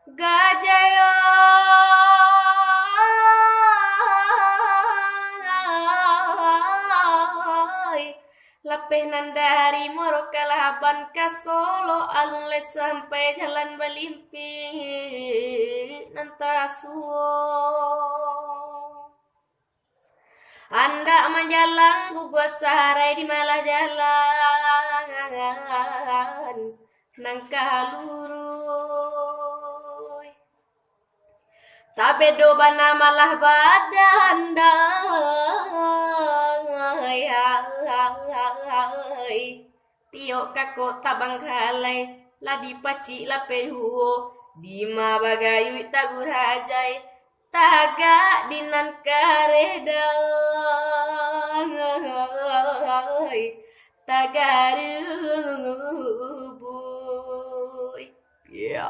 Gajayo Lapenan dari Moro ke Laban ke Solo alun les sampai jalan Balimpi Nantasuo Anda menjalang gugua sarai di malah jalan Nangkalurui Tabe do bana malah badandai Tio kako tabang kalai La dipaci la pehuo Bima bagayui tagur hajai Taga dinan karedai Tagaru boy. Yeah.